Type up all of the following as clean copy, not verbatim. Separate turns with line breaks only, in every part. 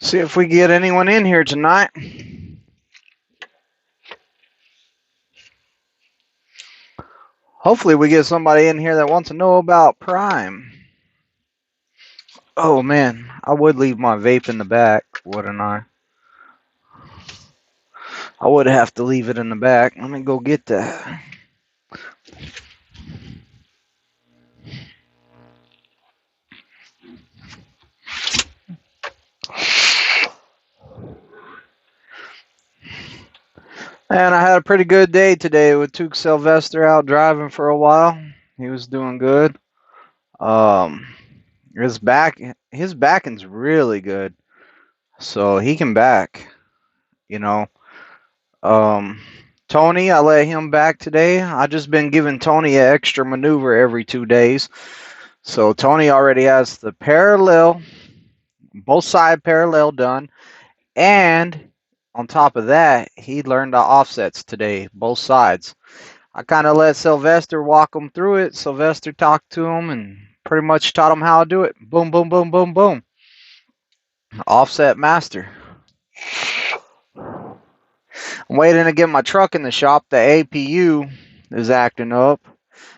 See if we get anyone in here tonight. Hopefully we get somebody in here that wants to know about Prime. Oh man, I would leave my vape in the back, wouldn't I? I would have to leave it in the back. Let me go get that. And I had a pretty good day today. We took Sylvester out driving for a while. He was doing good. Um, his backing's really good, so he can back. You know. Um, Tony, I let him back today. I just been giving Tony an extra maneuver every 2 days. So Tony already has the parallel, both side parallel done, and on top of that, he learned the offsets today, both sides. I kind of let Sylvester walk him through it. Sylvester talked to him and pretty much taught him how to do it. Boom, boom, boom, boom, boom. Offset master. I'm waiting to get my truck in the shop. The APU is acting up.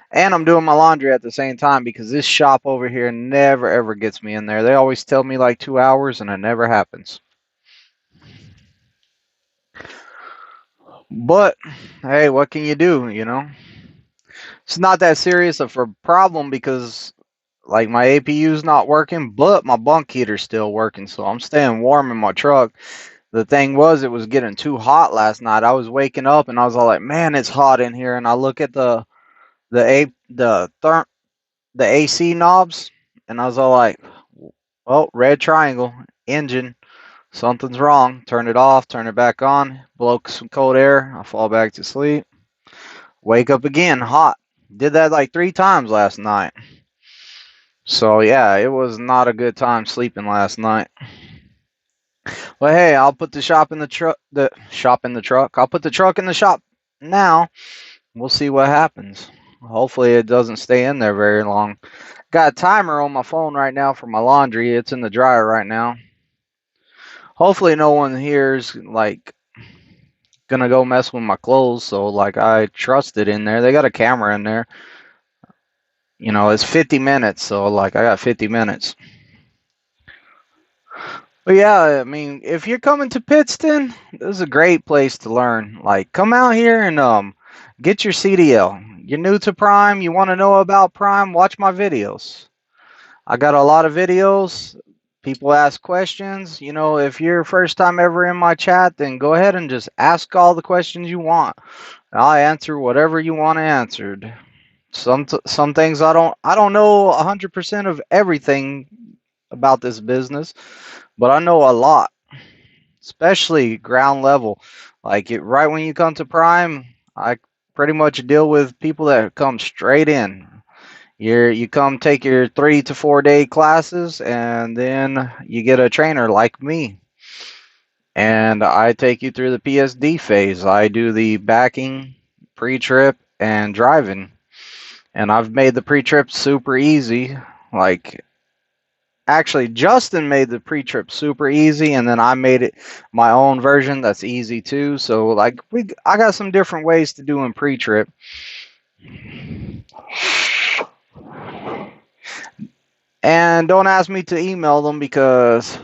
And I'm doing my laundry at the same time because this shop over here never ever gets me in there. They always tell me like 2 hours and it never happens. But hey, what can you do, you know? It's not that serious of a problem because like my APU's not working, but my bunk heater's still working, so I'm staying warm in my truck. The thing was, it was getting too hot last night. I was waking up and I was all like, "Man, it's hot in here." And I look at the AC knobs, and I was all like, "Well, red triangle, engine, something's wrong." Turn it off, turn it back on, blow some cold air. I fall back to sleep. Wake up again, hot. Did that like 3 times last night. So yeah, it was not a good time sleeping last night. Well, hey, I'll put the shop in the truck. The shop in the truck. I'll put the truck in the shop now. We'll see what happens. Hopefully, it doesn't stay in there very long. Got a timer on my phone right now for my laundry. It's in the dryer right now. Hopefully, no one here's like gonna go mess with my clothes. So, like, I trust it in there. They got a camera in there. You know, it's 50 minutes. So, like, I got 50 minutes. But yeah, I mean, if you're coming to Pittston, this is a great place to learn. Like, come out here and get your CDL. You're new to Prime, you want to know about Prime, watch my videos. I got a lot of videos. People ask questions. You know, if you're first time ever in my chat, then go ahead and just ask all the questions you want. I'll answer whatever you want answered. Some things I don't know 100% of everything about this business, but I know a lot, especially ground level. Like right when you come to Prime, I pretty much deal with people that come straight in. You come take your 3 to 4 day classes, and then you get a trainer like me, and I take you through the PSD phase. I do the backing, pre-trip, and driving, and I've made the pre-trip super easy. Like, actually, Justin made the pre-trip super easy, and then I made it my own version that's easy too. So like I got some different ways to do in pre-trip. And don't ask me to email them because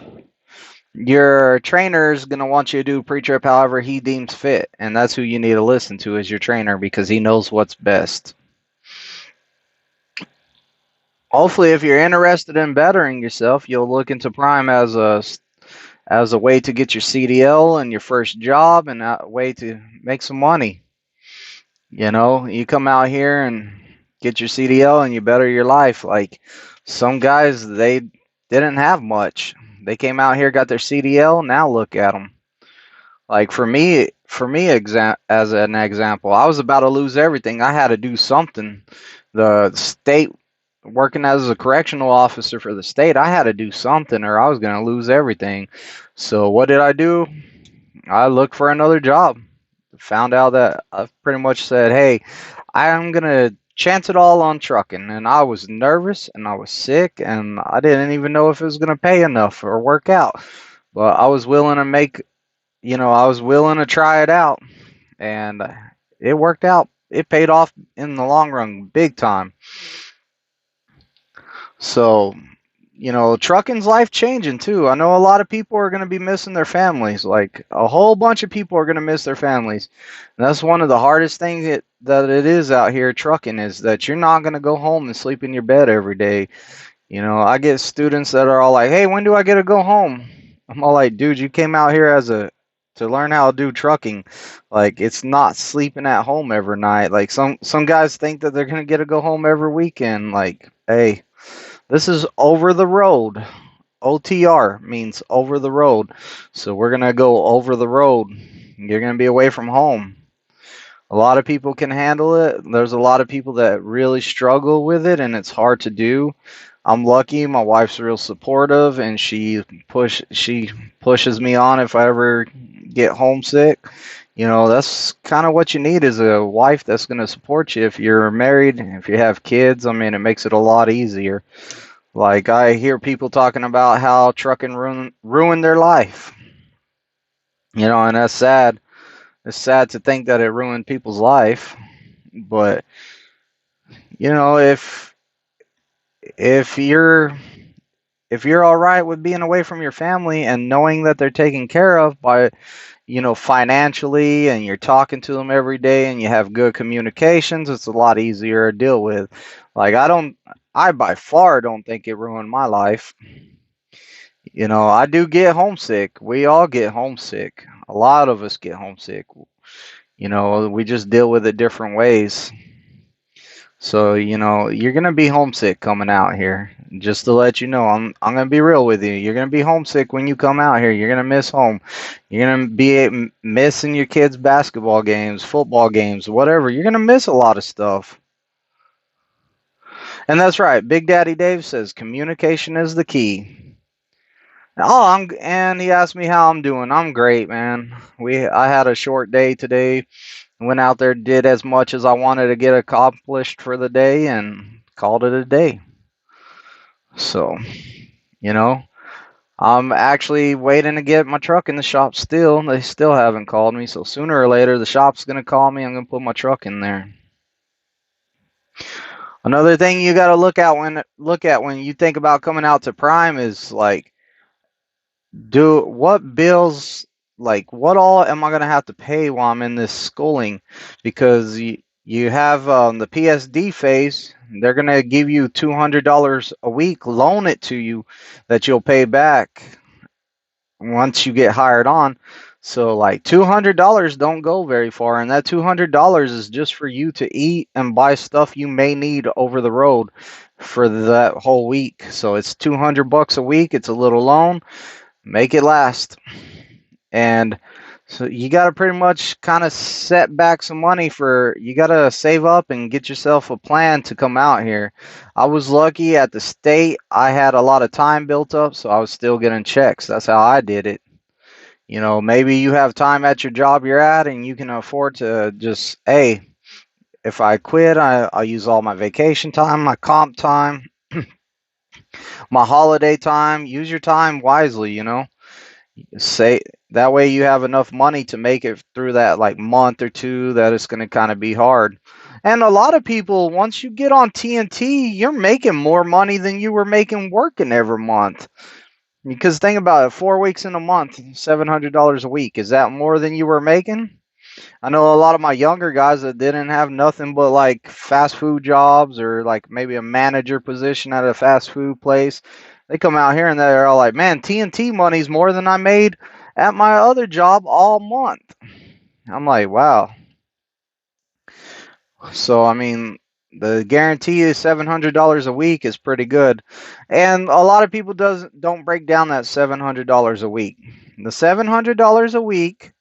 your trainer is going to want you to do pre-trip however he deems fit, and that's who you need to listen to is your trainer because he knows what's best. Hopefully, if you're interested in bettering yourself, you'll look into Prime as a way to get your CDL and your first job and a way to make some money. You know, you come out here and get your CDL and you better your life. Like some guys, they didn't have much. They came out here, got their CDL. Now look at them. Like for me, as an example, I was about to lose everything. I had to do something. The state, working as a correctional officer for the state, I had to do something or I was going to lose everything. So what did I do? I looked for another job. Found out that I pretty much said, hey, I'm going to chance it all on trucking. And I was nervous and I was sick and I didn't even know if it was going to pay enough or work out. But I was willing to I was willing to try it out, and it worked out. It paid off in the long run, big time. So, trucking's life changing too. I know a lot of people are going to be missing their families. Like a whole bunch of people are going to miss their families. And that's one of the hardest things that it is out here trucking is that you're not going to go home and sleep in your bed every day. I get students that are all like, "Hey, when do I get to go home?" I'm all like, "Dude, you came out here to learn how to do trucking. Like it's not sleeping at home every night. Like some guys think that they're going to get to go home every weekend. Like, hey, this is over the road. OTR means over the road. So we're going to go over the road. You're going to be away from home. A lot of people can handle it. There's a lot of people that really struggle with it, and it's hard to do. I'm lucky. My wife's real supportive, and she pushes me on if I ever get homesick. That's kind of what you need is a wife that's going to support you. If you're married, if you have kids, I mean, it makes it a lot easier. Like I hear people talking about how trucking ruined their life. And that's sad. It's sad to think that it ruined people's life. But if you're all right with being away from your family and knowing that they're taken care of by financially, and you're talking to them every day and you have good communications, it's a lot easier to deal with. Like I by far don't think it ruined my life. I do get homesick. We all get homesick. A lot of us get homesick. We just deal with it different ways. So, you're going to be homesick coming out here. Just to let you know, I'm going to be real with you. You're going to be homesick when you come out here. You're going to miss home. You're going to be missing your kids' basketball games, football games, whatever. You're going to miss a lot of stuff. And that's right. Big Daddy Dave says communication is the key. And he asked me how I'm doing. I'm great, man. I had a short day today. Went out there, did as much as I wanted to get accomplished for the day, and called it a day. So, I'm actually waiting to get my truck in the shop still. They still haven't called me, so sooner or later the shop's going to call me. I'm going to put my truck in there. Another thing you got to look at when you think about coming out to Prime is like, what bills, like what all am I going to have to pay while I'm in this schooling? Because you have the PSD phase. They're going to give you $200 a week, loan it to you, that you'll pay back once you get hired on. So like $200 don't go very far, and that $200 is just for you to eat and buy stuff you may need over the road for that whole week. So it's $200 a week. It's a little loan. Make it last. And so you got to pretty much kind of set back some money you got to save up and get yourself a plan to come out here. I was lucky at the state. I had a lot of time built up, so I was still getting checks. That's how I did it. Maybe you have time at your job you're at and you can afford to just, hey, if I quit, I'll use all my vacation time, my comp time, my holiday time. Use your time wisely, Say that way you have enough money to make it through that like month or two that it's going to kind of be hard. And a lot of people, once you get on TNT, you're making more money than you were making working every month. Because think about it, 4 weeks in a month, $700 a week. Is that more than you were making? I know a lot of my younger guys that didn't have nothing but like fast food jobs or like maybe a manager position at a fast food place. They come out here and they're all like, man, TNT money's more than I made at my other job all month. I'm like, wow. So, I mean, the guarantee is $700 a week is pretty good. And a lot of people don't break down that $700 a week. The $700 a week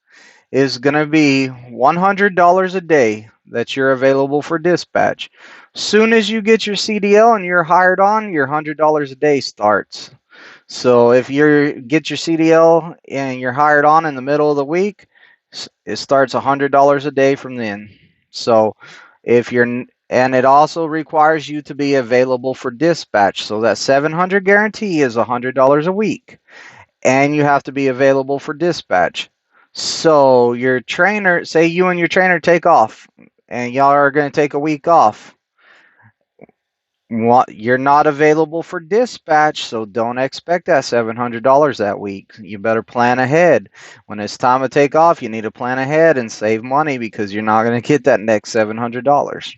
is going to be $100 a day that you're available for dispatch. Soon as you get your CDL and you're hired on, your $100 a day starts. So if you get your CDL and you're hired on in the middle of the week, it starts $100 a day from then. So and it also requires you to be available for dispatch. So that 700 guarantee is $100 a week. and you have to be available for dispatch. So your trainer, say you and your trainer take off, and y'all are going to take a week off. You're not available for dispatch, so don't expect that $700 that week. You better plan ahead. When it's time to take off, you need to plan ahead and save money because you're not going to get that next $700.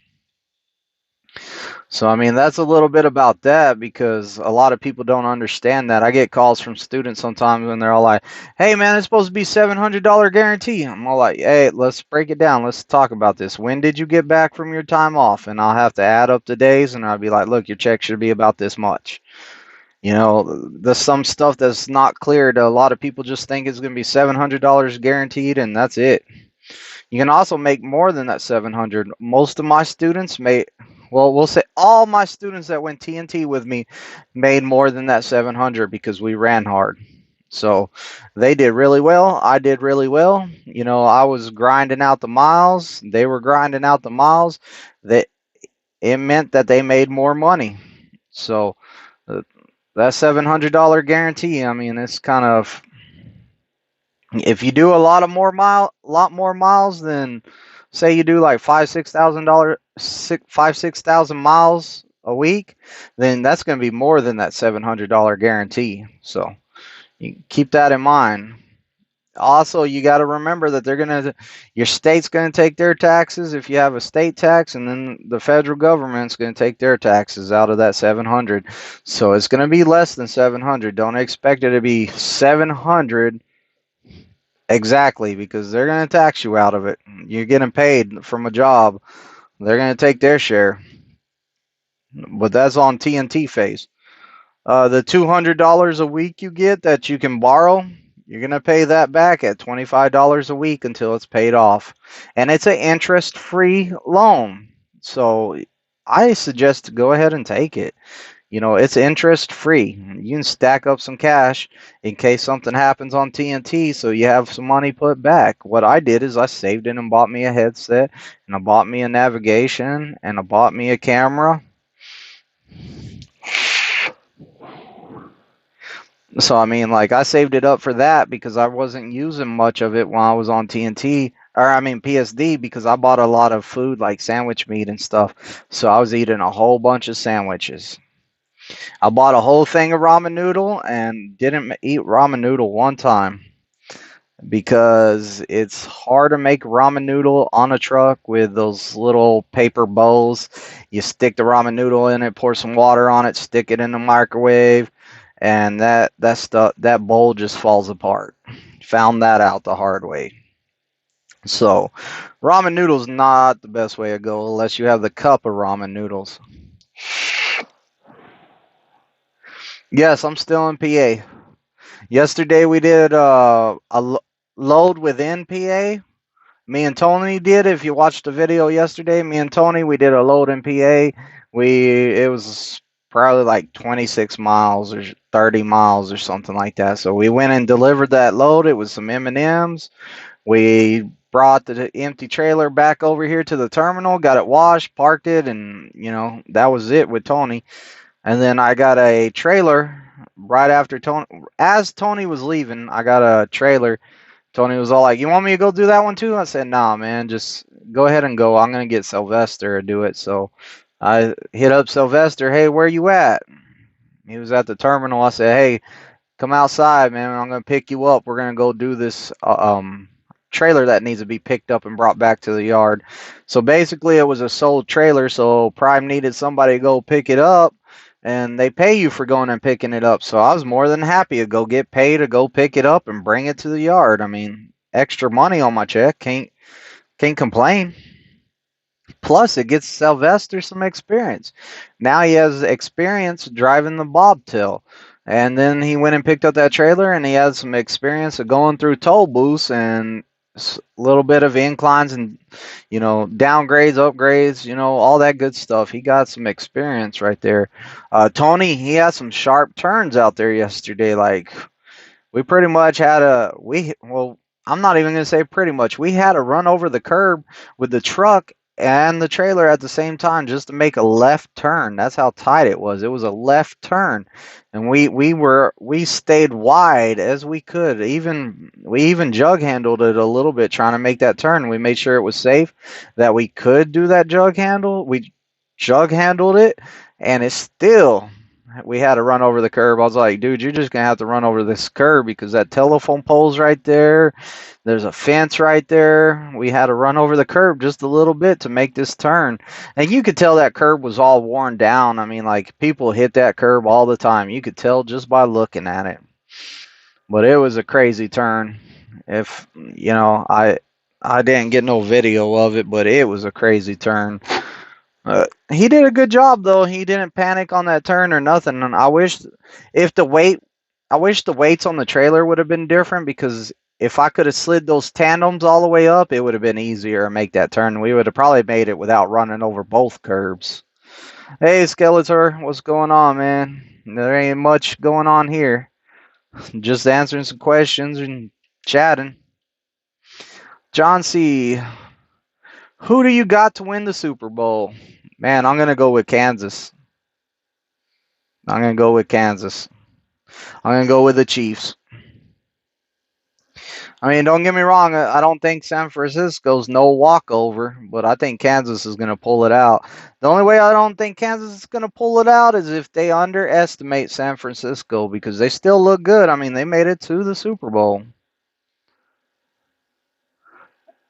So, I mean, that's a little bit about that because a lot of people don't understand that. I get calls from students sometimes when they're all like, hey, man, it's supposed to be $700 guarantee. I'm all like, hey, let's break it down. Let's talk about this. When did you get back from your time off? And I'll have to add up the days and I'll be like, look, your check should be about this much. You know, there's some stuff that's not clear to a lot of people just think it's going to be $700 guaranteed and that's it. You can also make more than that 700. Most of my students made, well, we'll say all my students that went TNT with me made more than that 700 because we ran hard. So they did really well. I did really well. You know, I was grinding out the miles. They were grinding out the miles. That it meant that they made more money. So that $700 guarantee, I mean, it's kind of, if you do a lot more miles than, say you do like $5,000, 6,000 miles a week, then that's going to be more than that $700 guarantee. So you keep that in mind. Also, you got to remember that your state's going to take their taxes if you have a state tax, and then the federal government's going to take their taxes out of that 700. So it's going to be less than 700. Don't expect it to be 700 exactly, because they're going to tax you out of it. You're getting paid from a job. They're going to take their share. But that's on TNT phase. The $200 a week you get that you can borrow, you're going to pay that back at $25 a week until it's paid off. And it's an interest-free loan. So I suggest to go ahead and take it. You know, it's interest free. You can stack up some cash in case something happens on TNT so you have some money put back. What I did is I saved it and bought me a headset, and I bought me a navigation, and I bought me a camera. So, I mean, like, I saved it up for that because I wasn't using much of it while I was on TNT, or I mean PSD, because I bought a lot of food like sandwich meat and stuff. So I was eating a whole bunch of sandwiches. I bought a whole thing of ramen noodle and didn't eat ramen noodle one time because it's hard to make ramen noodle on a truck with those little paper bowls. You stick the ramen noodle in it, pour some water on it, stick it in the microwave, and that bowl just falls apart. Found that out the hard way. So, ramen noodles not the best way to go unless you have the cup of ramen noodles. Yes, I'm still in PA. Yesterday we did load within PA. Me and Tony did. If you watched the video yesterday, me and Tony, we did a load in PA. It was probably like 26 miles or 30 miles or something like that. So we went and delivered that load. It was some M&Ms. We brought the empty trailer back over here to the terminal, got it washed, parked it, and that was it with Tony. And then I got a trailer right after Tony. As Tony was leaving, I got a trailer. Tony was all like, "You want me to go do that one too?" I said, "Nah, man, just go ahead and go. I'm gonna get Sylvester to do it." So I hit up Sylvester. Hey, where you at? He was at the terminal. I said, "Hey, come outside, man. I'm gonna pick you up. We're gonna go do this trailer that needs to be picked up and brought back to the yard." So basically, it was a sold trailer. So Prime needed somebody to go pick it up. And they pay you for going and picking it up. So I was more than happy to go get paid to go pick it up and bring it to the yard. I mean, extra money on my check. Can't complain. Plus, it gets Sylvester some experience. Now he has experience driving the bobtail. And then he went and picked up that trailer, and he has some experience of going through toll booths and a little bit of inclines and downgrades, upgrades, all that good stuff. He got some experience right there. Tony, he had some sharp turns out there yesterday. Like, we pretty much had I'm not even gonna say pretty much. We had to run over the curb with the truck and the trailer at the same time just to make a left turn. That's how tight it was. It was a left turn, and we stayed wide as we could. We even jug handled it a little bit trying to make that turn. We made sure it was safe that we could do that jug handle. We jug handled it, and it's still we had to run over the curb. I was like, dude, you're just gonna have to run over this curb because that telephone pole's right there. There's a fence right there. We had to run over the curb just a little bit to make this turn. And you could tell that curb was all worn down. I mean, like people hit that curb all the time. You could tell just by looking at it. But it was a crazy turn. If you know, I didn't get no video of it, but it was a crazy turn. He did a good job though. He didn't panic on that turn or nothing. And if the weight, I wish the weights on the trailer would have been different because if I could have slid those tandems all the way up, it would have been easier to make that turn. We would have probably made it without running over both curbs. Hey, Skeletor, what's going on, man? There ain't much going on here. Just answering some questions and chatting. John C. Who do you got to win the Super Bowl? Man, I'm going to go with Kansas. I'm going to go with Kansas. I'm going to go with the Chiefs. I mean, don't get me wrong. I don't think San Francisco's no walkover, but I think Kansas is going to pull it out. The only way I don't think Kansas is going to pull it out is if they underestimate San Francisco because they still look good. I mean, they made it to the Super Bowl.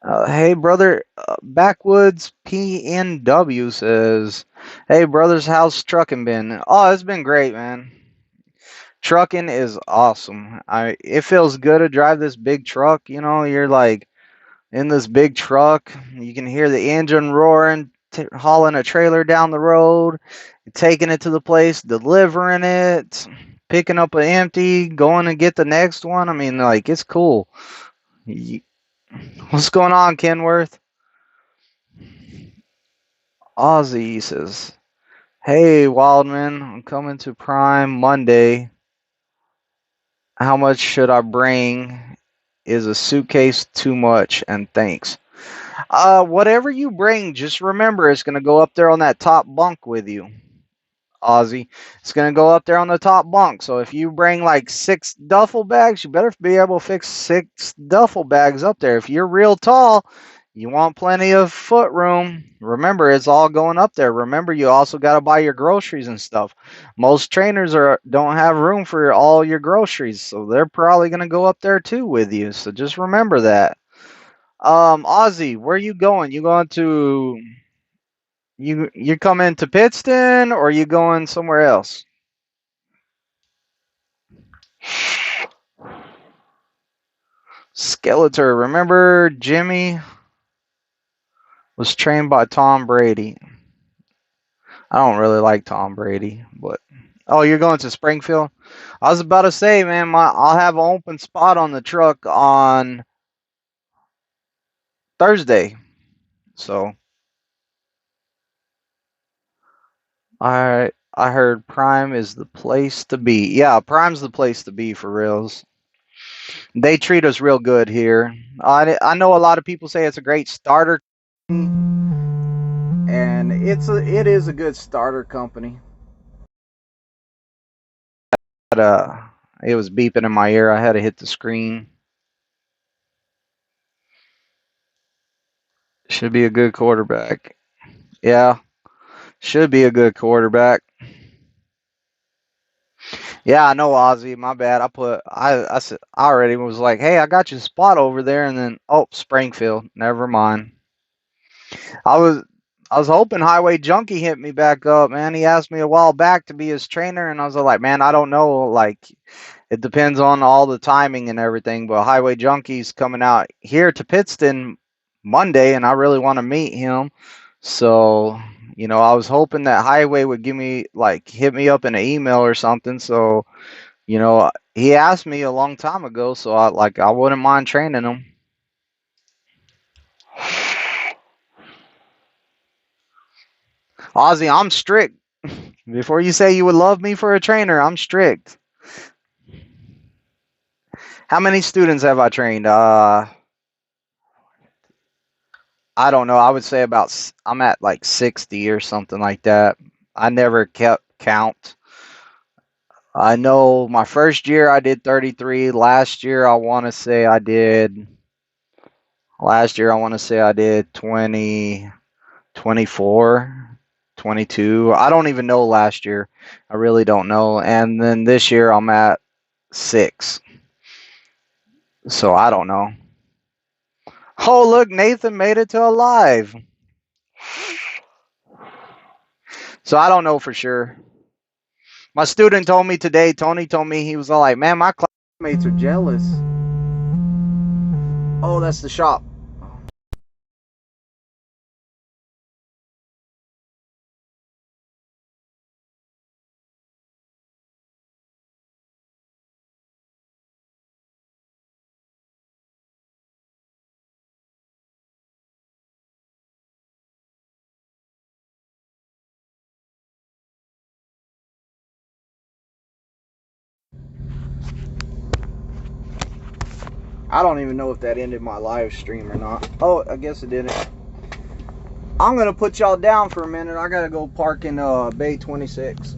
Hey, brother, Backwoods PNW says, hey, brothers, how's trucking been? Oh, it's been great, man. Trucking is awesome. It feels good to drive this big truck. You know, you're like in this big truck. You can hear the engine roaring, hauling a trailer down the road, taking it to the place, delivering it, picking up an empty, going to get the next one. I mean, like, it's cool. What's going on, Kenworth? Ozzy says, hey, Wildman, I'm coming to Prime Monday. How much should I bring? Is a suitcase too much? And thanks. Whatever you bring, just remember it's going to go up there on that top bunk with you. Ozzy. It's going to go up there on the top bunk. So if you bring like 6 duffel bags, you better be able to fix 6 duffel bags up there. If you're real tall, you want plenty of foot room. Remember, it's all going up there. Remember, you also got to buy your groceries and stuff. Most trainers don't have room for all your groceries, so they're probably going to go up there too with you. So just remember that. Ozzy, where are you going? You coming to Pittston or you going somewhere else? Skeletor, remember Jimmy was trained by Tom Brady. I don't really like Tom Brady, but oh, you're going to Springfield? I was about to say, man, I'll have an open spot on the truck on Thursday. So I heard Prime is the place to be. Yeah, Prime's the place to be for reals. They treat us real good here. I know a lot of people say it's a great starter, and it is a good starter company. But it was beeping in my ear. I had to hit the screen. Should be a good quarterback. Yeah, should be a good quarterback. Yeah, I know, Ozzy. My bad. I said I already was like, hey, I got you a spot over there, and then Springfield. Never mind. I was I was hoping Highway Junkie hit me back up, man. He asked me a while back to be his trainer, and I was like, man, I don't know. Like, it depends on all the timing and everything. But Highway Junkie's coming out here to Pittston Monday, and I really want to meet him. So, I was hoping that Highway would hit me up in an email or something. So, he asked me a long time ago, so I wouldn't mind training him. Ozzy, I'm strict. Before you say you would love me for a trainer, I'm strict. How many students have I trained? I don't know. I would say I'm at like 60 or something like that. I never kept count. I know my first year I did 33. Last year I want to say I did 20, 24, 22. I don't even know last year. I really don't know. And then this year I'm at 6. So I don't know. Oh, look, Nathan made it to a live. So I don't know for sure. My student told me today, Tony told me, he was all like, man, my classmates are jealous. Oh, that's the shop. I don't even know if that ended my live stream or not. Oh, I guess it didn't. I'm going to put y'all down for a minute. I got to go park in Bay 26.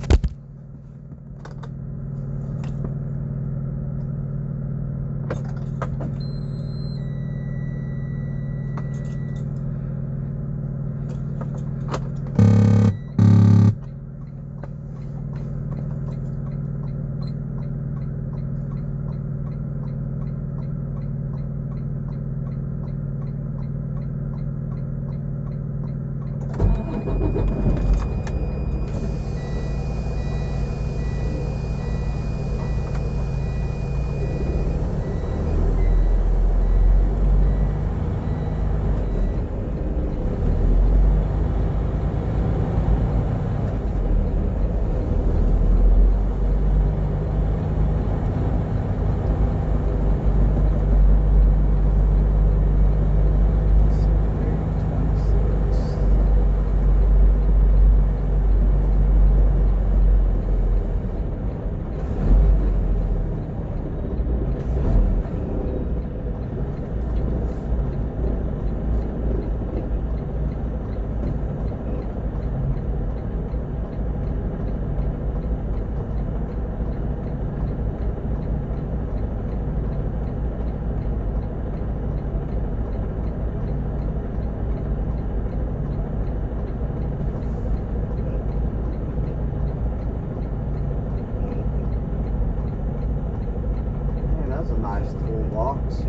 Man, that's a nice toolbox.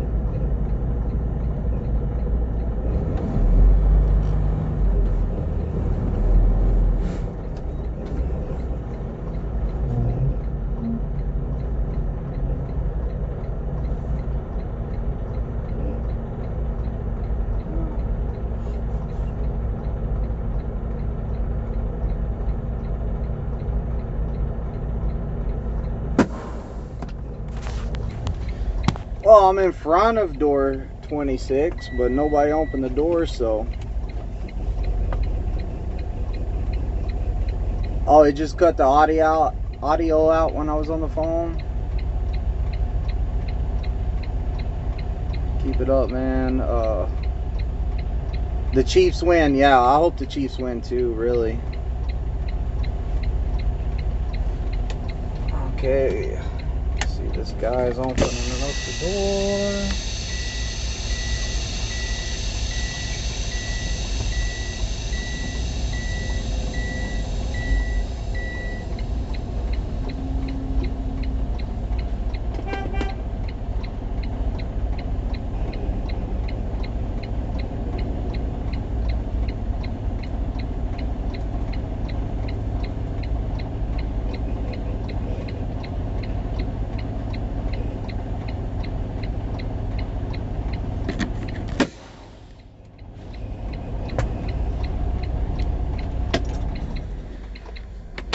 Well, I'm in front of door 26, but nobody opened the door, so. Oh, it just cut the audio out when I was on the phone. Keep it up, man. The Chiefs win. Yeah, I hope the Chiefs win too, really. Okay. Let's see, this guy's opening up the door.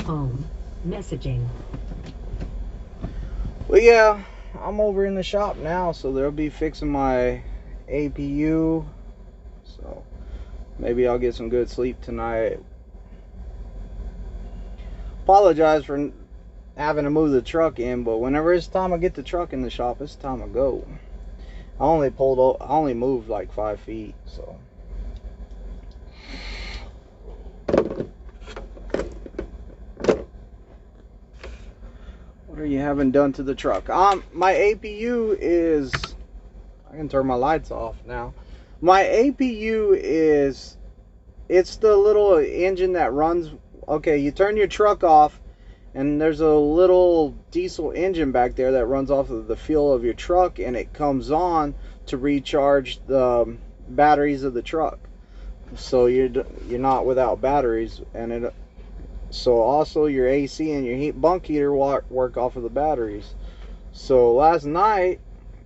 Home. Messaging.
Well, yeah, I'm over in the shop now, so they'll be fixing my APU. So maybe I'll get some good sleep tonight. Apologize for having to move the truck in, but whenever it's time I get the truck in the shop, it's time to go. I only moved like 5 feet, so What are you having done to the truck? My APU is... I can turn my lights off now. My APU is... It's the little engine that runs... Okay, you turn your truck off, and there's a little diesel engine back there that runs off of the fuel of your truck, and it comes on to recharge the batteries of the truck. So you're not without batteries, and it... So also your AC and your bunk heater work off of the batteries. So last night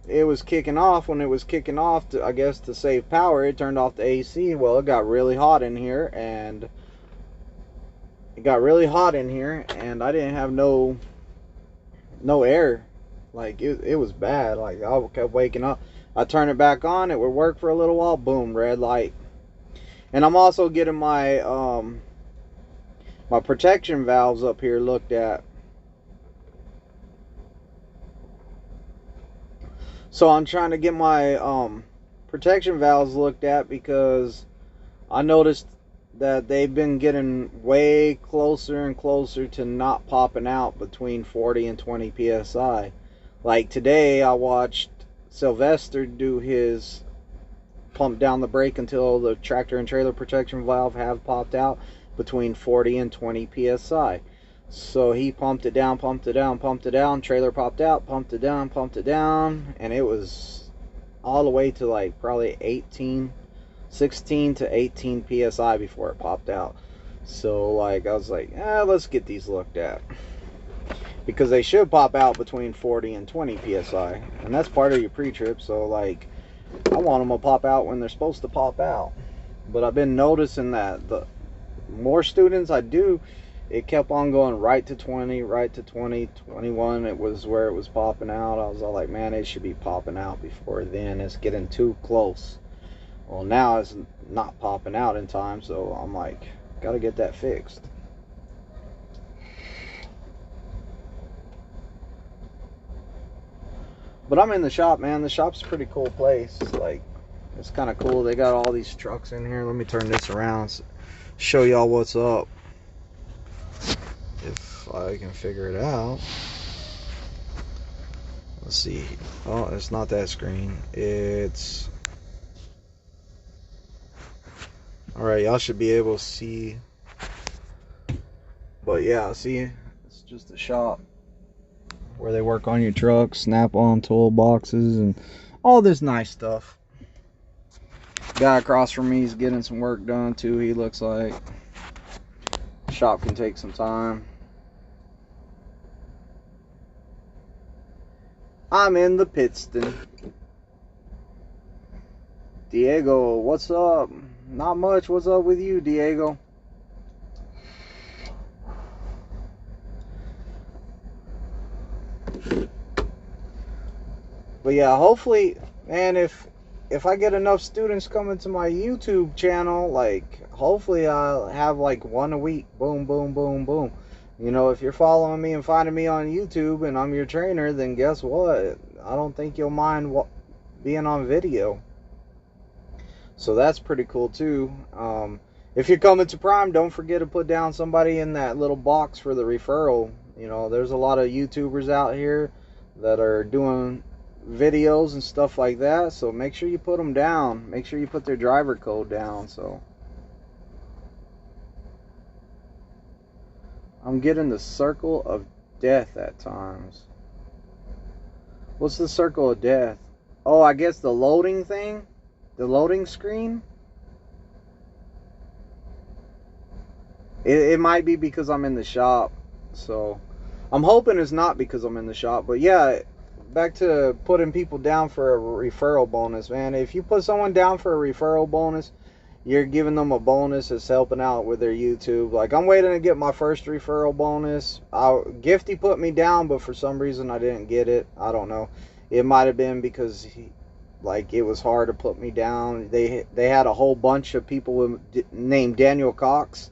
it was kicking off. When it was kicking off, I guess to save power, it turned off the AC. Well, it got really hot in here, and I didn't have no air. Like it was bad. Like I kept waking up. I turned it back on. It would work for a little while. Boom, red light. And I'm also getting my my protection valves up here looked at. So I'm trying to get my protection valves looked at, because I noticed that they've been getting way closer and closer to not popping out between 40 and 20 psi. Like today I watched Sylvester do his pump down the brake until the tractor and trailer protection valve have popped out between 40 and 20 psi. So he pumped it down, pumped it down, pumped it down, trailer popped out, pumped it down, and it was all the way to like probably 16 to 18 psi before it popped out. So like I was like, let's get these looked at, because they should pop out between 40 and 20 psi, and that's part of your pre-trip. So like I want them to pop out when they're supposed to pop out. But I've been noticing that the more students I do, it kept on going right to 20, right to 20, 21. It was where it was popping out. I was all like, man, it should be popping out before then. It's getting too close. Well, now it's not popping out in time, so I'm like, gotta get that fixed. But I'm in the shop, man. The shop's a pretty cool place. Like, it's kind of cool. They got all these trucks in here. Let me turn this around so show y'all what's up, if I can figure it out. Let's see. Oh, it's not that screen. It's... Alright, y'all should be able to see. But yeah, see, it's just a shop where they work on your truck, snap-on toolboxes, and all this nice stuff. Guy across from me is getting some work done too, he looks like. Shop can take some time. I'm in the Pittston. Diego, what's up? Not much. What's up with you, Diego? But yeah, hopefully, man, if I get enough students coming to my YouTube channel, like, hopefully I'll have like one a week. Boom, boom, boom, boom. You know, if you're following me and finding me on YouTube and I'm your trainer, then guess what? I don't think you'll mind being on video. So that's pretty cool too. If you're coming to Prime, don't forget to put down somebody in that little box for the referral. You know, there's a lot of YouTubers out here that are doing videos and stuff like that, so make sure you put them down. Make sure you put their driver code down. So I'm getting the circle of death at times. What's the circle of death? Oh, I guess the loading thing, the loading screen. It might be because I'm in the shop, so I'm hoping it's not because I'm in the shop. But yeah, back to putting people down for a referral bonus, man. If you put someone down for a referral bonus, you're giving them a bonus that's helping out with their YouTube. Like, I'm waiting to get my first referral bonus. Gifty put me down, but for some reason I didn't get it. I don't know. It might have been because it was hard to put me down. They had a whole bunch of people named Daniel Cox.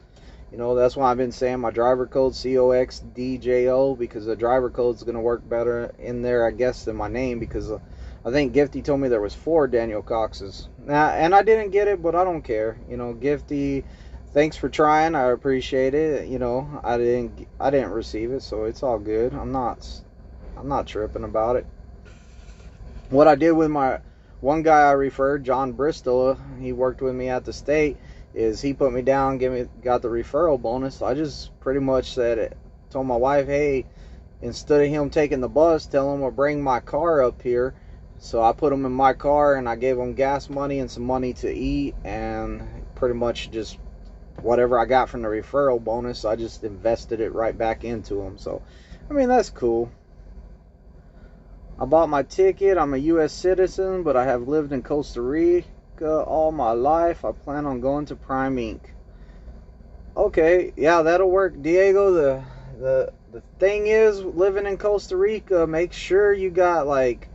You know, that's why I've been saying my driver code COXDJO, because the driver code's going to work better in there, I guess, than my name, because I think Gifty told me there was 4 Daniel Coxes. And I didn't get it, but I don't care. You know, Gifty, thanks for trying. I appreciate it. You know, I didn't receive it, so it's all good. I'm not I'm not tripping about it. What I did with my one guy I referred, John Bristol, he worked with me at the state, is he put me down, got the referral bonus. I just pretty much said it, told my wife, hey, instead of him taking the bus, tell him to bring my car up here. So I put him in my car and I gave him gas money and some money to eat, and pretty much just whatever I got from the referral bonus, I just invested it right back into him. So, I mean, that's cool. I bought my ticket. I'm a U.S. citizen, but I have lived in Costa Rica all my life. I plan on going to Prime Inc. Okay, yeah, that'll work, Diego. The thing is, living in Costa Rica, make sure you got like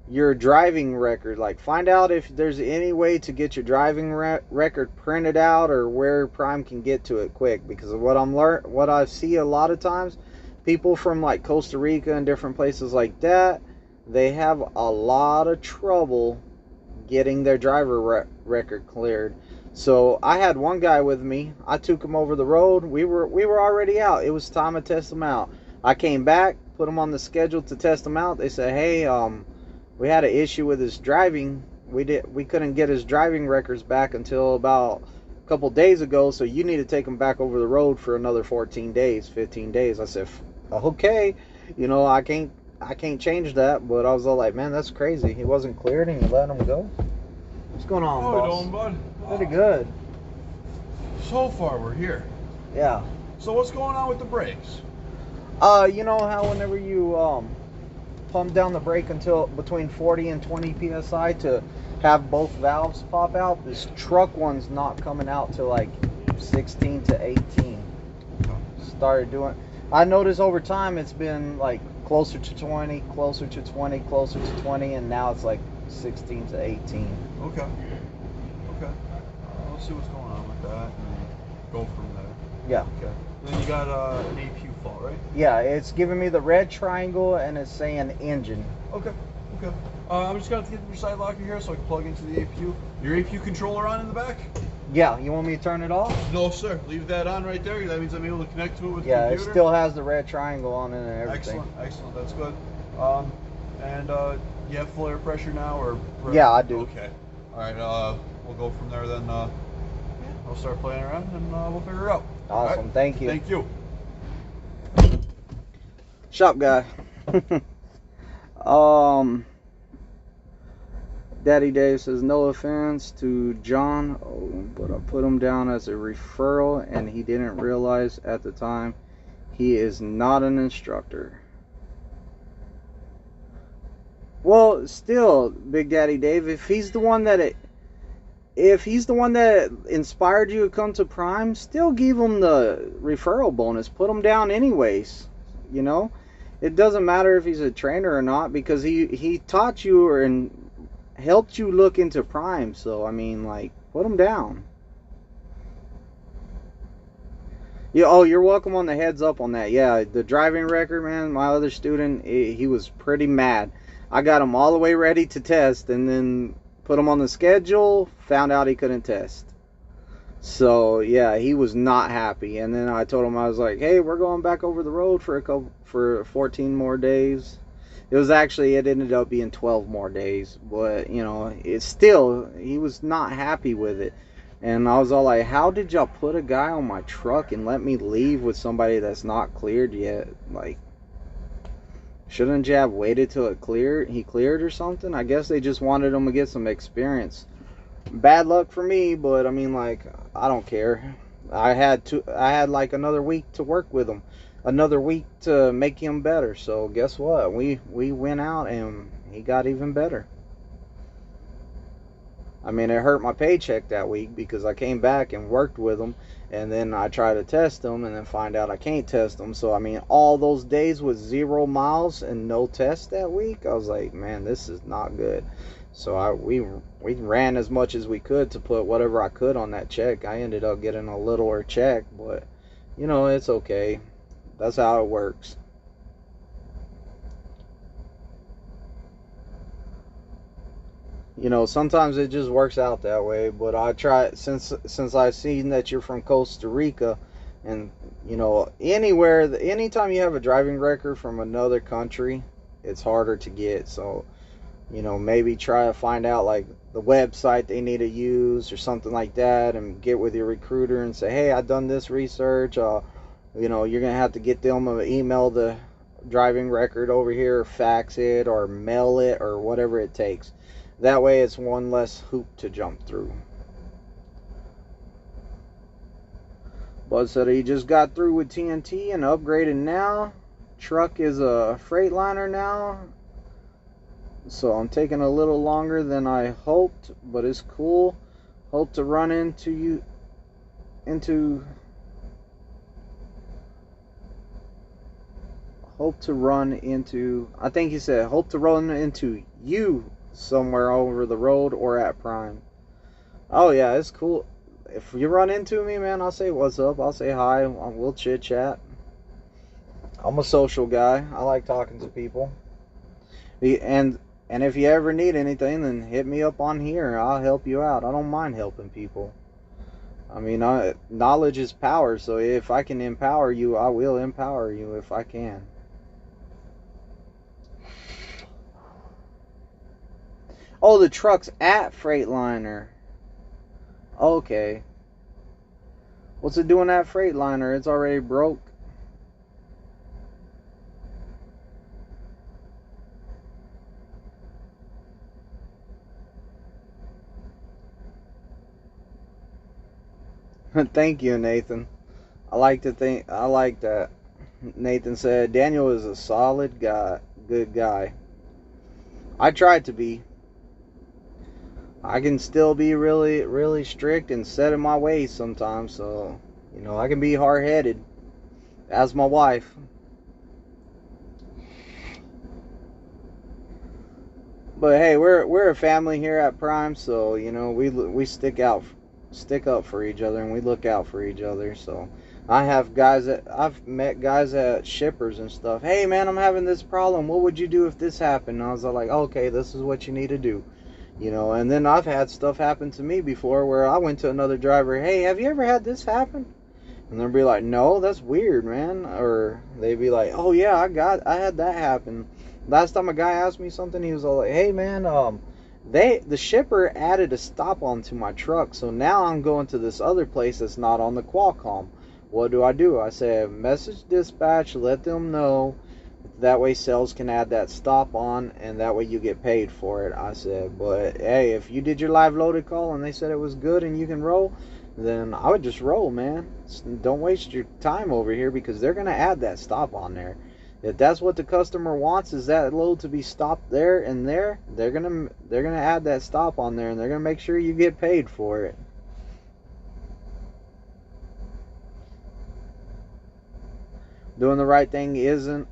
your driving record. Like, find out if there's any way to get your driving record printed out, or where Prime can get to it quick. Because of what I see a lot of times, people from like Costa Rica and different places like that, they have a lot of trouble getting their driver record cleared. So I had one guy with me. I took him over the road. We were already out. It was time to test him out. I came back, put him on the schedule to test him out. They said, hey, we had an issue with his driving. We couldn't get his driving records back until about a couple days ago. So you need to take him back over the road for another 14 days, 15 days. I said, okay, I can't change that. But I was all like, man, that's crazy. He wasn't cleared and you let him go. What's going on, boss?
How you doing, bud?
Pretty good.
So far, we're here.
Yeah.
So what's going on with the brakes?
You know how whenever you pump down the brake until between 40 and 20 psi to have both valves pop out, this truck one's not coming out till like 16 to 18. Started doing. I noticed over time it's been like closer to 20, closer to 20, closer to 20, and now it's like 16 to 18.
Okay. Let's see what's going on with that and go from there.
Yeah.
Okay. Then you got an APU fault, right?
Yeah, it's giving me the red triangle and it's saying engine.
Okay. I'm just going to get your side locker here so I can plug into the APU. Your APU controller on in the back?
Yeah, you want me to turn it off?
No, sir. Leave that on right there. That means I'm able to connect to it with the
Yeah, it
computer.
still has the red triangle on it and everything.
Excellent. That's good. And you have full air pressure now, or?
Yeah, I do.
Okay. All right. We'll go from there then. I'll start playing around and we'll figure it out.
Awesome.
Right?
Thank you.
Thank you.
Shop guy. Daddy Dave says, no offense to John, but I put him down as a referral and he didn't realize at the time he is not an instructor. Well, still, Big Daddy Dave, if he's the one that inspired you to come to Prime, still give him the referral bonus. Put him down anyways. It doesn't matter if he's a trainer or not, because he taught you and helped you look into Prime. So I mean, like, put him down. Yeah. Oh, you're welcome on the heads up on that. Yeah, the driving record, man. My other student, he was pretty mad. I got him all the way ready to test, and then put him on the schedule. Found out he couldn't test. So yeah, he was not happy. And then I told him, I was like, hey, we're going back over the road for 14 more days. It ended up being 12 more days, but it's still, he was not happy with it. And I was all like, how did y'all put a guy on my truck and let me leave with somebody that's not cleared yet? Like, shouldn't you have waited till he cleared or something? I guess they just wanted him to get some experience. Bad luck for me, but I mean, like, I don't care. I had like another week to work with him, another week to make him better. So guess what? We went out and he got even better. I mean, it hurt my paycheck that week because I came back and worked with him, and then I tried to test him and then find out I can't test him. So I mean, all those days with 0 miles and no test that week, I was like, man, this is not good. So we ran as much as we could to put whatever I could on that check. I ended up getting a littler check, but it's okay. That's how it works. Sometimes it just works out that way. But I try, since I've seen that you're from Costa Rica, and anytime you have a driving record from another country, it's harder to get. So, maybe try to find out like the website they need to use or something like that, and get with your recruiter and say, hey, I've done this research. You're gonna have to get them to email the driving record over here, or fax it, or mail it, or whatever it takes. That way, it's one less hoop to jump through. Bud said he just got through with TNT and upgraded now. Truck is a Freightliner now. So I'm taking a little longer than I hoped, but it's cool. Hope to run into I think he said hope to run into you somewhere over the road or at Prime. Oh yeah, it's cool. If you run into me, man, I'll say what's up. I'll say hi. We'll chit chat. I'm a social guy. I like talking to people. And if you ever need anything, then hit me up on here. I'll help you out. I don't mind helping people. I mean, knowledge is power. So if I can empower you, I will empower you if I can. Oh, the truck's at Freightliner. Okay. What's it doing at Freightliner? It's already broke. Thank you, Nathan. I like that. Nathan said Daniel is a solid guy, good guy. I tried to be. I can still be really, really strict and set in my ways sometimes, so I can be hard-headed. As my wife. But hey, we're a family here at Prime, so we stick up for each other, and we look out for each other. So I've met guys at shippers and stuff. Hey man, I'm having this problem. What would you do if this happened? And I was like, okay, this is what you need to do. And then I've had stuff happen to me before where I went to another driver. Hey, have you ever had this happen? And they'll be like, no, that's weird, man. Or they'd be like, oh yeah, I had that happen. Last time a guy asked me something, he was all like, hey man, the shipper added a stop onto my truck, so now I'm going to this other place that's not on the Qualcomm. What do? I say, message dispatch, let them know. That way sales can add that stop on, and that way you get paid for it. I said, but hey, if you did your live loaded call and they said it was good and you can roll, then I would just roll, man. Don't waste your time over here, because they're going to add that stop on there. If that's what the customer wants, is that load to be stopped there and there, they're gonna add that stop on there, and they're gonna make sure you get paid for it. Doing the right thing isn't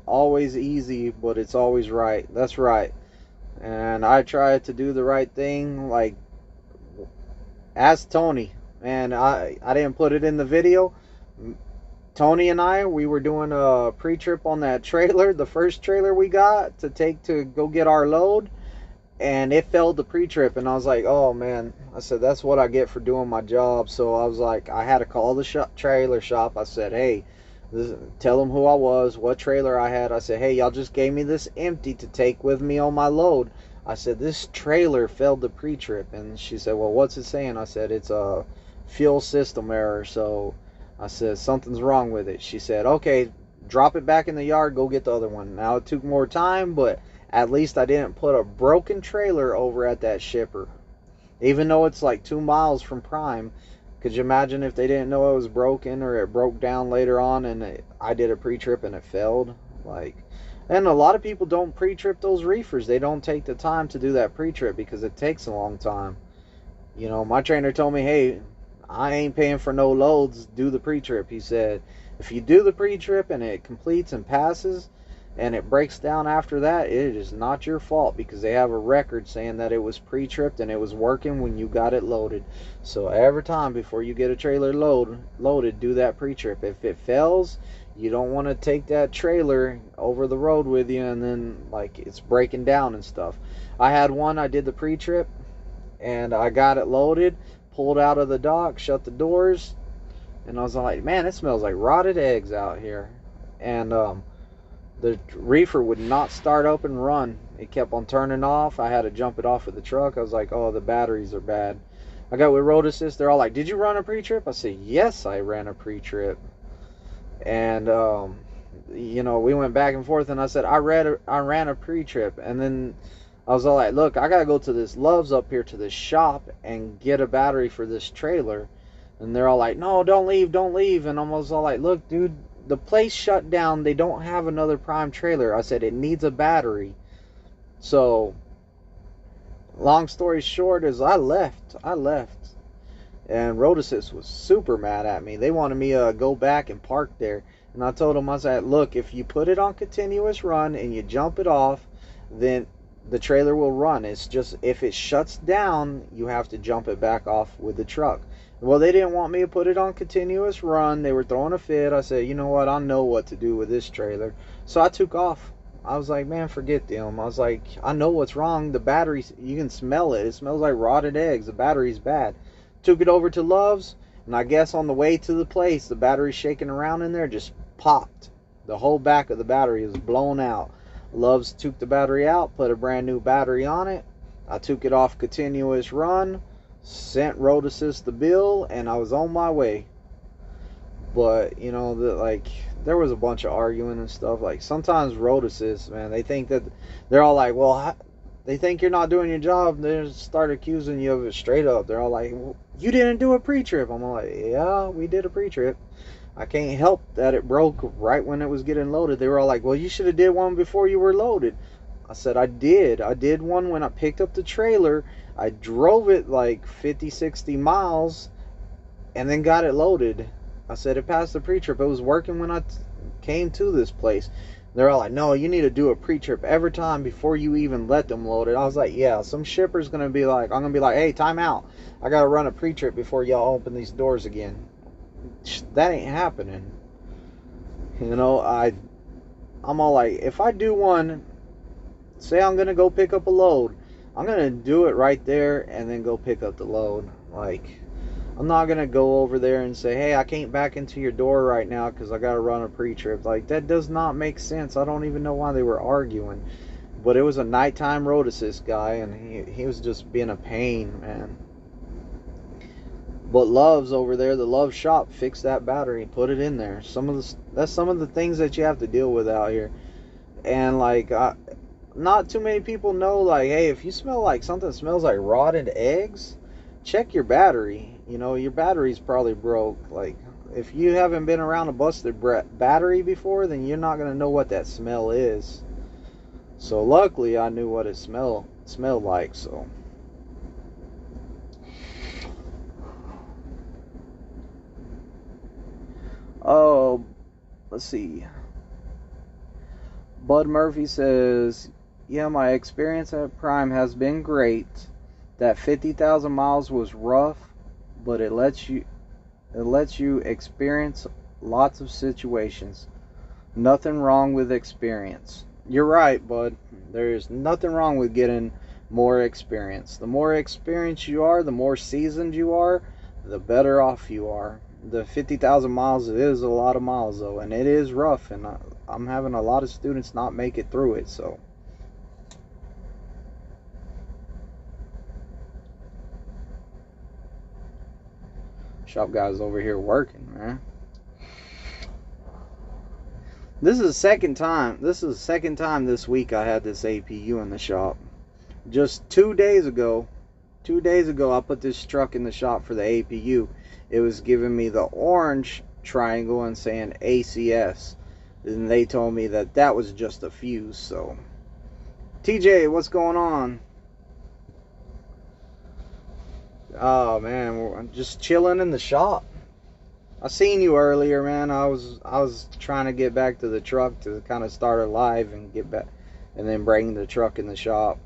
always easy, but it's always right. That's right. And I try to do the right thing. Like, ask Tony. And I didn't put it in the video. Tony and we were doing a pre-trip on that trailer, the first trailer we got to take to go get our load, and it failed the pre-trip, and I was like, oh man, I said, that's what I get for doing my job. So I was like, I had to call the trailer shop. I said, hey, tell them who I was, what trailer I had. I said, hey, y'all just gave me this empty to take with me on my load. I said, this trailer failed the pre-trip. And she said, well, what's it saying? I said, it's a fuel system error. So I said, something's wrong with it. She said, okay, drop it back in the yard, go get the other one. Now, it took more time, but at least I didn't put a broken trailer over at that shipper. Even though it's like 2 miles from Prime. Could you imagine if they didn't know it was broken, or it broke down later on and I did a pre-trip and it failed? And a lot of people don't pre-trip those reefers. They don't take the time to do that pre-trip because it takes a long time. My trainer told me, hey, I ain't paying for no loads, do the pre-trip. He said, if you do the pre-trip and it completes and passes and it breaks down after that, it is not your fault, because they have a record saying that it was pre-tripped and it was working when you got it loaded. So every time before you get a trailer loaded, do that pre-trip. If it fails, you don't want to take that trailer over the road with you and then it's breaking down and stuff. I had one, I did the pre-trip and I got it loaded, pulled out of the dock, shut the doors, and I was like, man, it smells like rotted eggs out here. And The reefer would not start up and run. It kept on turning off. I had to jump it off with the truck. I was like, oh, the batteries are bad. I got with Road Assist. They're all like, did you run a pre-trip? I said, yes, I ran a pre-trip. And, you know, we went back and forth, and I said, I ran a pre-trip. And then I was all like, look, I got to go to this Love's up here to this shop and get a battery for this trailer. And they're all like, no, don't leave, don't leave. And I was all like, look, dude, the place shut down. They don't have another prime trailer. I said, it needs a battery. So, long story short is I left. And Road Assist was super mad at me. They wanted me to go back and park there. And I told them, I said, look, if you put it on continuous run and you jump it off, then the trailer will run. It's just, if it shuts down, you have to jump it back off with the truck. Well, they didn't want me to put it on continuous run. They were throwing a fit. I said, you know what? I know what to do with this trailer. So I took off. I was like, man, forget them. I was like, I know what's wrong. The battery, you can smell it. It smells like rotted eggs. The battery's bad. Took it over to Love's, and I guess on the way to the place, the battery shaking around in there just popped. The whole back of the battery was blown out. Love's took the battery out, put a brand new battery on it. I took it off continuous run, sent Road Assist the bill, and I was on my way. But, you know, there was a bunch of arguing and stuff. Like, sometimes Road Assist, man, they think that, they're all like, well, they think you're not doing your job. They just start accusing you of it straight up. They're all like, well, you didn't do a pre-trip. I'm like, yeah, we did a pre-trip. I can't help that it broke right when it was getting loaded. They were all like, well, you should have did one before you were loaded. I said, I did. I did one when I picked up the trailer. I drove it like 50, 60 miles and then got it loaded. I said, it passed the pre-trip. It was working when I came to this place. They're all like, no, you need to do a pre-trip every time before you even let them load it. I was like, yeah, some shipper's going to be like, I'm going to be like, hey, time out. I got to run a pre-trip before y'all open these doors again. That ain't happening. You know, I'm all like, if I do one, say I'm going to go pick up a load, I'm going to do it right there and then go pick up the load. Like, I'm not going to go over there and say, hey, I can't back into your door right now because I got to run a pre-trip. Like, that does not make sense. I don't even know why they were arguing. But it was a nighttime Road Assist guy, and he was just being a pain, man. But Love's over there, the Love shop, fixed that battery, put it in there. That's some of the things that you have to deal with out here. And, like, not too many people know, like, hey, if you smell like something smells like rotted eggs, check your battery. You know, your battery's probably broke. Like, if you haven't been around a busted battery before, then you're not going to know what that smell is. So luckily I knew what it smelled like. So oh, let's see. Bud Murphy says, yeah, my experience at Prime has been great. That 50,000 miles was rough, but it lets you experience lots of situations. Nothing wrong with experience. You're right, bud. There is nothing wrong with getting more experience. The more experienced you are, the more seasoned you are, the better off you are. The 50,000 miles is a lot of miles, though, and it is rough, and I'm having a lot of students not make it through it, so. Shop guys over here working, man. This is the second time this week I had this APU in the shop. Just 2 days ago, I put this truck in the shop for the APU. It was giving me the orange triangle and saying ACS. And they told me that was just a fuse, so. TJ, what's going on? Oh man, we're just chilling in the shop. I seen you earlier, man. I was trying to get back to the truck to kind of start a live and get back, and then bring the truck in the shop.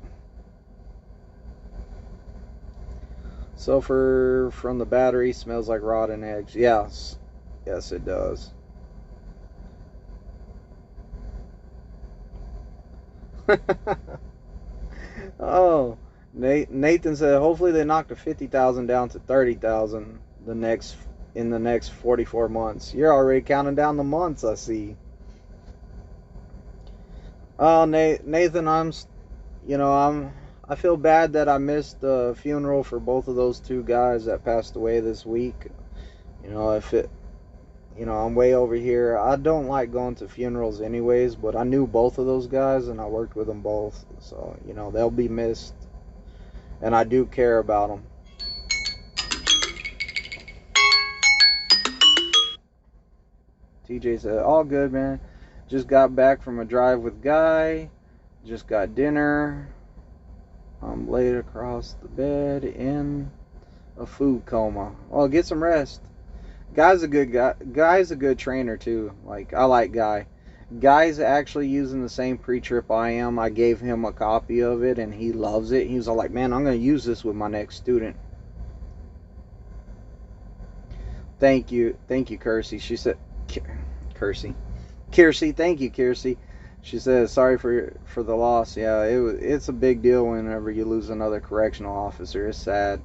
Sulfur from the battery smells like rotten eggs. Yes, it does. Oh, Nathan said, hopefully they knock the 50,000 down to 30,000 in the next 44 months. You're already counting down the months, I see. Oh, Nathan, I feel bad that I missed the funeral for both of those two guys that passed away this week. You know, if it, I'm way over here. I don't like going to funerals anyways, but I knew both of those guys and I worked with them both. So, they'll be missed. And I do care about them. TJ said, all good, man. Just got back from a drive with Guy. Just got dinner. I'm laid across the bed in a food coma. Well, get some rest. Guy's a good guy. Guy's a good trainer too. Like, I like Guy. Guy's actually using the same pre-trip I am. I gave him a copy of it and he loves it. He was all like, man, I'm going to use this with my next student. Thank you, Kersey. She said, Kiersey, thank you, Kiersey. She says, sorry for the loss. Yeah, it's a big deal whenever you lose another correctional officer. It's sad.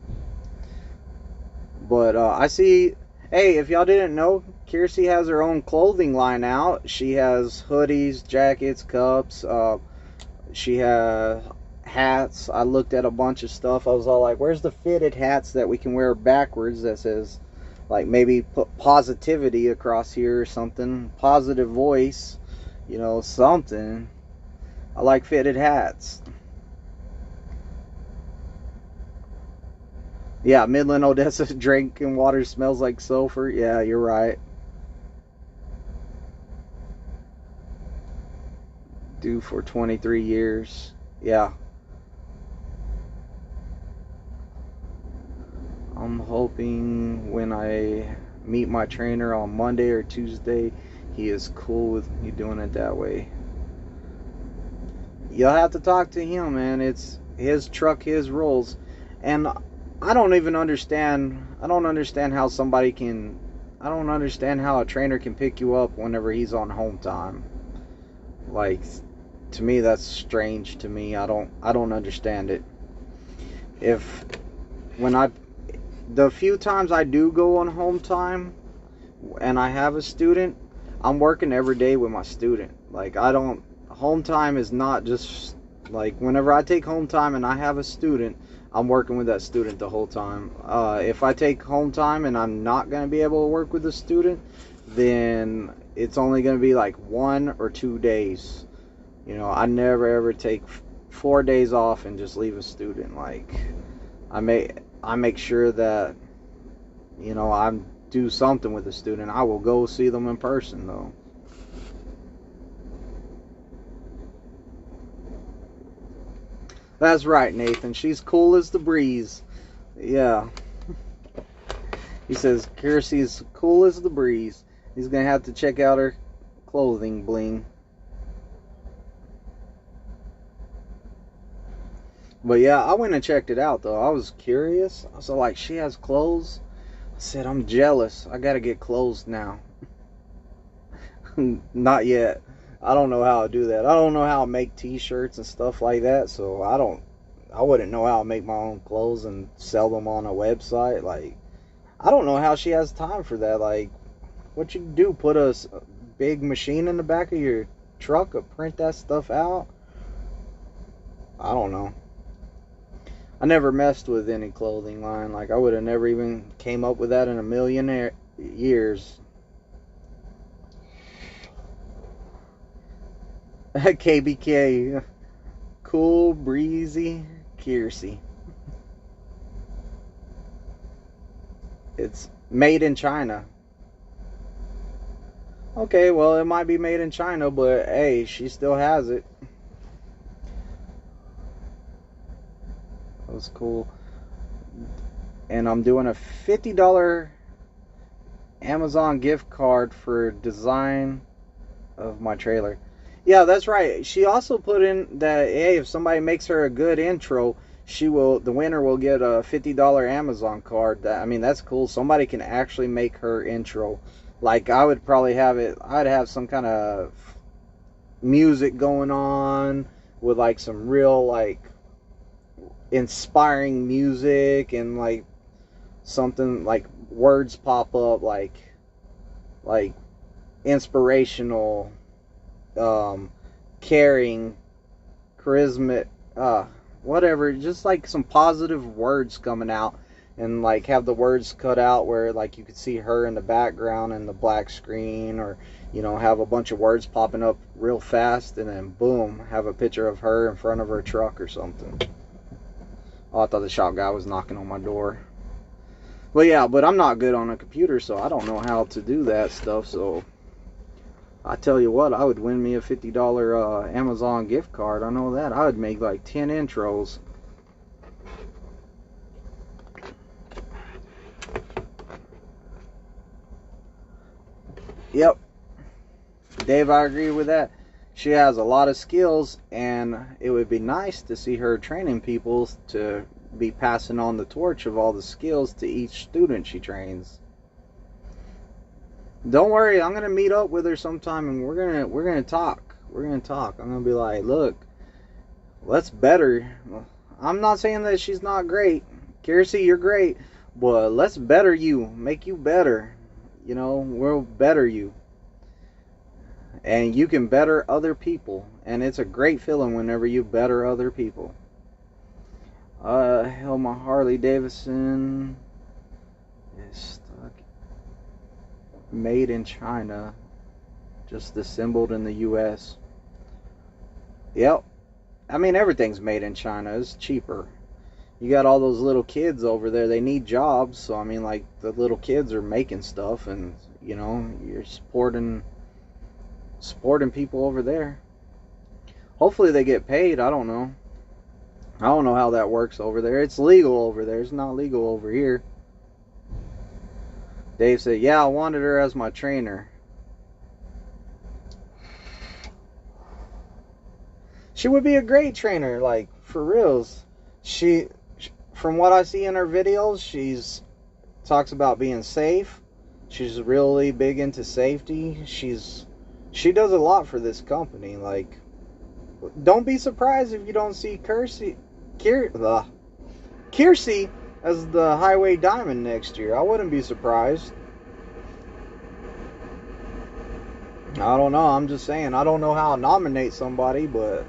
But I see, hey, if y'all didn't know, Kiersey has her own clothing line out. She has hoodies, jackets, cups. She has hats. I looked at a bunch of stuff. I was all like, where's the fitted hats that we can wear backwards that says, like, maybe put positivity across here or something. Positive voice. Something. I like fitted hats. Yeah, Midland, Odessa, drinking water smells like sulfur. Yeah, you're right. Due for 23 years. Yeah. I'm hoping when I meet my trainer on Monday or Tuesday, he is cool with me doing it that way. You'll have to talk to him, man. It's his truck, his rules. And I don't understand how somebody can. I don't understand how a trainer can pick you up whenever he's on home time. Like, to me, that's strange to me. I don't understand it. The few times I do go on home time and I have a student, I'm working every day with my student. Like, home time is not just, like, whenever I take home time and I have a student, I'm working with that student the whole time. If I take home time and I'm not going to be able to work with the student, then it's only going to be like 1 or 2 days. I never ever take 4 days off and just leave a student. Like, I make sure that, I do something with the student. I will go see them in person, though. That's right, Nathan. She's cool as the breeze. Yeah. He says, Kiersey is cool as the breeze. He's going to have to check out her clothing bling. But yeah, I went and checked it out, though. I was curious. I was like, she has clothes? I said, I'm jealous. I got to get clothes now. Not yet. I don't know how to do that. I don't know how to make t-shirts and stuff like that, so I wouldn't know how to make my own clothes and sell them on a website. Like, I don't know how she has time for that. Like, what you do, put a big machine in the back of your truck or print that stuff out? I don't know. I never messed with any clothing line. Like, I would have never even came up with that in a million years. KBK. Cool, breezy, Kiersey. It's made in China. Okay, well, it might be made in China, but hey, she still has it. That was cool. And I'm doing a $50 Amazon gift card for design of my trailer. Yeah, that's right. She also put in that, hey, if somebody makes her a good intro, the winner will get a $50 Amazon card. That's cool. Somebody can actually make her intro. Like, I would probably I'd have some kind of music going on with like some real like inspiring music and like something like words pop up like inspirational caring, charismatic, whatever, just like some positive words coming out, and like have the words cut out where like you could see her in the background in the black screen, or have a bunch of words popping up real fast, and then boom, have a picture of her in front of her truck or something. Oh, I thought the shop guy was knocking on my door. But yeah, but I'm not good on a computer, so I don't know how to do that stuff. So I tell you what, I would win me a $50 Amazon gift card. I know that. I would make like 10 intros. Yep. Dave, I agree with that. She has a lot of skills, and it would be nice to see her training people to be passing on the torch of all the skills to each student she trains. Don't worry, I'm gonna meet up with her sometime, and we're gonna talk. We're gonna talk. I'm gonna be like, look, let's better. I'm not saying that she's not great. Kiersey, you're great, but let's better you, make you better. We'll better you, and you can better other people, and it's a great feeling whenever you better other people. Hell, my Harley Davidson is stuck. Made in China, just assembled in the U.S. Yep. I mean, everything's made in China. It's cheaper. You got all those little kids over there. They need jobs. So, I mean, like, the little kids are making stuff. And, you're supporting people over there. Hopefully they get paid. I don't know. I don't know how that works over there. It's legal over there. It's not legal over here. Dave said, yeah, I wanted her as my trainer. She would be a great trainer, like, for reals. From what I see in her videos, she's talks about being safe. She's really big into safety. She does a lot for this company. Like, don't be surprised if you don't see Kiersey as the Highway Diamond next year. I wouldn't be surprised. I don't know. I'm just saying. I don't know how to nominate somebody, but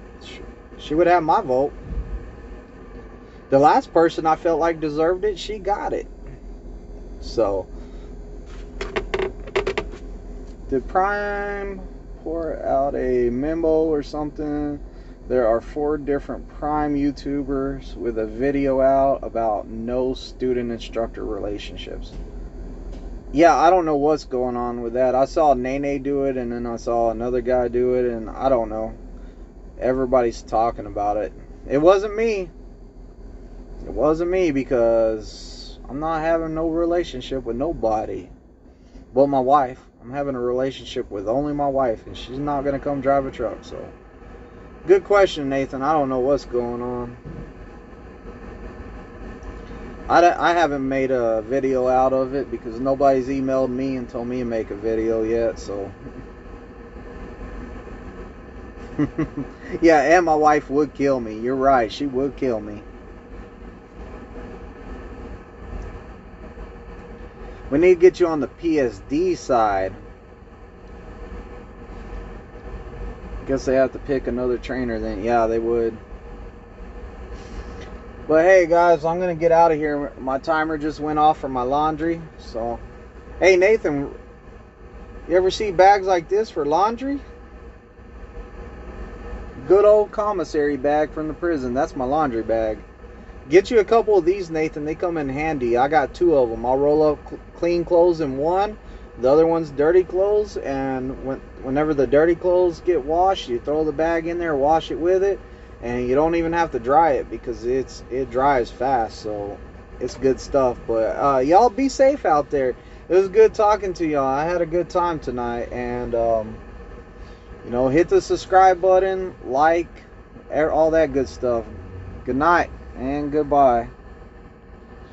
she would have my vote. The last person I felt like deserved it, she got it. So, did Prime pour out a memo or something? There are 4 different Prime YouTubers with a video out about no student-instructor relationships. Yeah, I don't know what's going on with that. I saw Nene do it, and then I saw another guy do it, and I don't know. Everybody's talking about it. It wasn't me. It wasn't me, because I'm not having no relationship with nobody. Well, my wife. I'm having a relationship with only my wife, and she's not going to come drive a truck, so. Good question, Nathan. I don't know what's going on. I haven't made a video out of it because nobody's emailed me and told me to make a video yet, so. Yeah, and my wife would kill me. You're right, she would kill me. We need to get you on the PSD side. Guess they have to pick another trainer then. Yeah, they would. But hey guys, I'm going to get out of here. My timer just went off for my laundry. So, hey Nathan, you ever see bags like this for laundry? Good old commissary bag from the prison. That's my laundry bag. Get you a couple of these, Nathan. They come in handy. I got 2 of them. I'll roll up clean clothes in one. The other one's dirty clothes. And whenever the dirty clothes get washed, you throw the bag in there, wash it with it. And you don't even have to dry it because it dries fast. So it's good stuff. But y'all be safe out there. It was good talking to y'all. I had a good time tonight. And, hit the subscribe button, like, all that good stuff. Good night and goodbye.